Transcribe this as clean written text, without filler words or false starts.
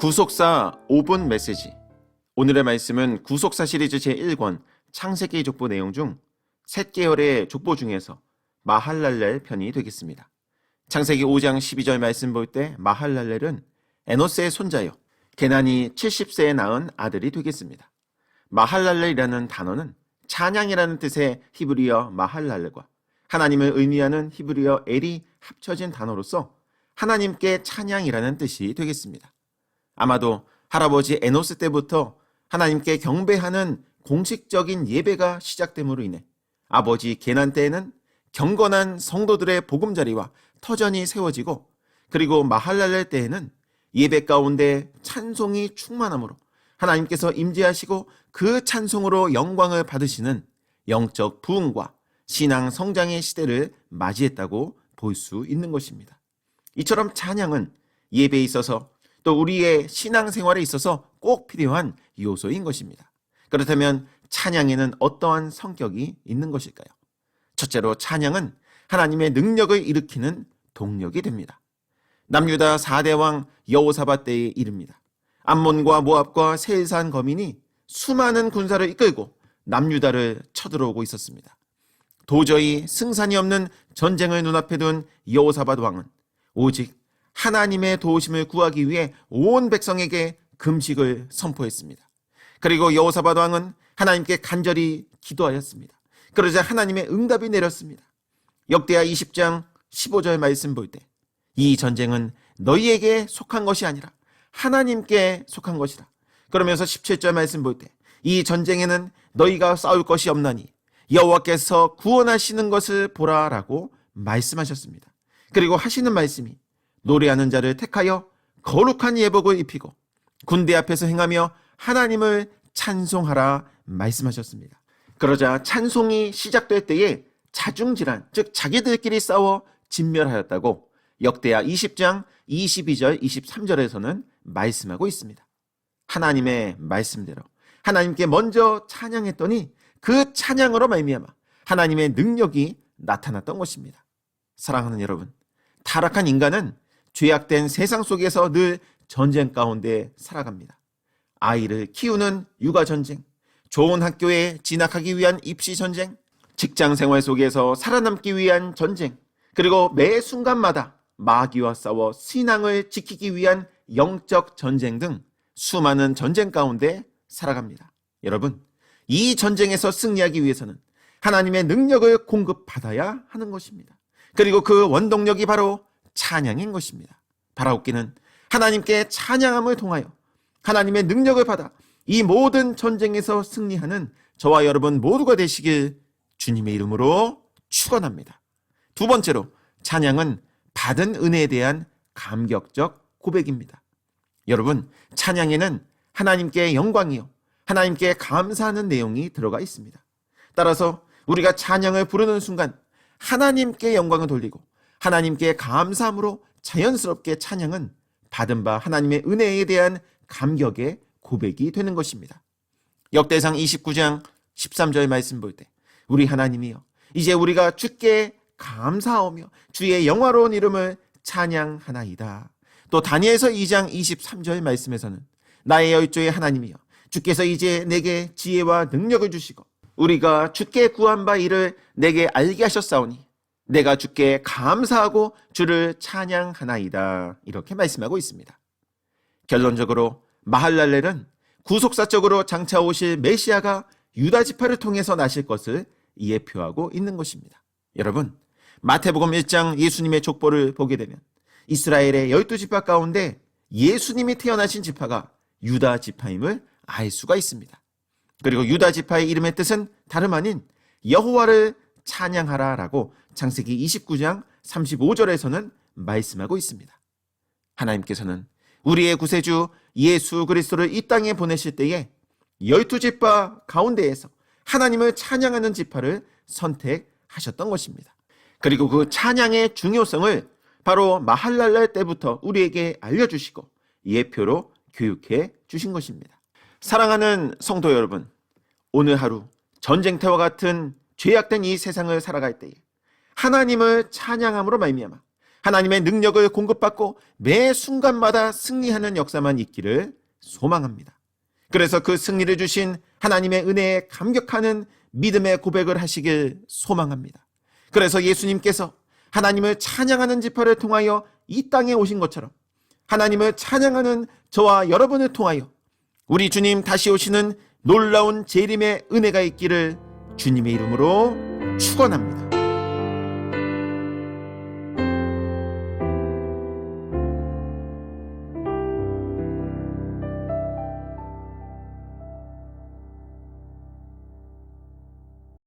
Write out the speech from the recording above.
구속사 5분 메시지. 오늘의 말씀은 구속사 시리즈 제1권 창세기 족보 내용 중 셋 계열의 족보 중에서 마할랄렐 편이 되겠습니다. 창세기 5장 12절 말씀 볼 때 마할랄렐은 에노스의 손자요 게난이 70세에 낳은 아들이 되겠습니다. 마할랄렐이라는 단어는 찬양이라는 뜻의 히브리어 마할랄렐과 하나님을 의미하는 히브리어 엘이 합쳐진 단어로서 하나님께 찬양이라는 뜻이 되겠습니다. 아마도 할아버지 에노스 때부터 하나님께 경배하는 공식적인 예배가 시작됨으로 인해 아버지 게난 때에는 경건한 성도들의 보금자리와 터전이 세워지고, 그리고 마할랄렐 때에는 예배 가운데 찬송이 충만함으로 하나님께서 임재하시고 그 찬송으로 영광을 받으시는 영적 부흥과 신앙 성장의 시대를 맞이했다고 볼 수 있는 것입니다. 이처럼 찬양은 예배에 있어서 또 우리의 신앙생활에 있어서 꼭 필요한 요소인 것입니다. 그렇다면 찬양에는 어떠한 성격이 있는 것일까요? 첫째로 찬양은 하나님의 능력을 일으키는 동력이 됩니다. 남유다 4대 왕 여호사밧 때에 이릅니다. 암몬과 모압과 세일산 거민이 수많은 군사를 이끌고 남유다를 쳐들어오고 있었습니다. 도저히 승산이 없는 전쟁을 눈앞에 둔 여호사밧 왕은 오직 하나님의 도우심을 구하기 위해 온 백성에게 금식을 선포했습니다. 그리고 여호사밧 왕은 하나님께 간절히 기도하였습니다. 그러자 하나님의 응답이 내렸습니다. 역대하 20장 15절 말씀 볼 때 이 전쟁은 너희에게 속한 것이 아니라 하나님께 속한 것이라. 그러면서 17절 말씀 볼 때 이 전쟁에는 너희가 싸울 것이 없나니 여호와께서 구원하시는 것을 보라라고 말씀하셨습니다. 그리고 하시는 말씀이 노래하는 자를 택하여 거룩한 예복을 입히고 군대 앞에서 행하며 하나님을 찬송하라 말씀하셨습니다. 그러자 찬송이 시작될 때에 자중질환, 즉 자기들끼리 싸워 진멸하였다고 역대하 20장 22절 23절에서는 말씀하고 있습니다. 하나님의 말씀대로 하나님께 먼저 찬양했더니 그 찬양으로 말미암아 하나님의 능력이 나타났던 것입니다. 사랑하는 여러분, 타락한 인간은 죄악된 세상 속에서 늘 전쟁 가운데 살아갑니다. 아이를 키우는 육아 전쟁, 좋은 학교에 진학하기 위한 입시 전쟁, 직장 생활 속에서 살아남기 위한 전쟁, 그리고 매 순간마다 마귀와 싸워 신앙을 지키기 위한 영적 전쟁 등 수많은 전쟁 가운데 살아갑니다. 여러분, 이 전쟁에서 승리하기 위해서는 하나님의 능력을 공급받아야 하는 것입니다. 그리고 그 원동력이 바로 찬양인 것입니다. 바라옵기는 하나님께 찬양함을 통하여 하나님의 능력을 받아 이 모든 전쟁에서 승리하는 저와 여러분 모두가 되시길 주님의 이름으로 축원합니다. 두 번째로, 찬양은 받은 은혜에 대한 감격적 고백입니다. 여러분, 찬양에는 하나님께 영광이요 하나님께 감사하는 내용이 들어가 있습니다. 따라서 우리가 찬양을 부르는 순간 하나님께 영광을 돌리고 하나님께 감사함으로 자연스럽게 찬양은 받은 바 하나님의 은혜에 대한 감격의 고백이 되는 것입니다. 역대상 29장 13절 말씀 볼 때 우리 하나님이여, 이제 우리가 주께 감사하오며 주의 영화로운 이름을 찬양하나이다. 또 다니엘서 2장 23절 말씀에서는 나의 열조의 하나님이여, 주께서 이제 내게 지혜와 능력을 주시고 우리가 주께 구한 바 이를 내게 알게 하셨사오니 내가 주께 감사하고 주를 찬양하나이다. 이렇게 말씀하고 있습니다. 결론적으로 마할랄렐은 구속사적으로 장차 오실 메시아가 유다 지파를 통해서 나실 것을 예표하고 있는 것입니다. 여러분, 마태복음 1장 예수님의 족보를 보게 되면 이스라엘의 12지파 가운데 예수님이 태어나신 지파가 유다 지파임을 알 수가 있습니다. 그리고 유다 지파의 이름의 뜻은 다름 아닌 여호와를 찬양하라라고 창세기 29장 35절에서는 말씀하고 있습니다. 하나님께서는 우리의 구세주 예수 그리스도를 이 땅에 보내실 때에 12지파 가운데에서 하나님을 찬양하는 지파를 선택하셨던 것입니다. 그리고 그 찬양의 중요성을 바로 마할랄렐 때부터 우리에게 알려주시고 예표로 교육해 주신 것입니다. 사랑하는 성도 여러분, 오늘 하루 전쟁터와 같은 죄악된 이 세상을 살아갈 때에 하나님을 찬양함으로 말미암아 하나님의 능력을 공급받고 매 순간마다 승리하는 역사만 있기를 소망합니다. 그래서 그 승리를 주신 하나님의 은혜에 감격하는 믿음의 고백을 하시길 소망합니다. 그래서 예수님께서 하나님을 찬양하는 지파를 통하여 이 땅에 오신 것처럼 하나님을 찬양하는 저와 여러분을 통하여 우리 주님 다시 오시는 놀라운 재림의 은혜가 있기를 주님의 이름으로 축원합니다.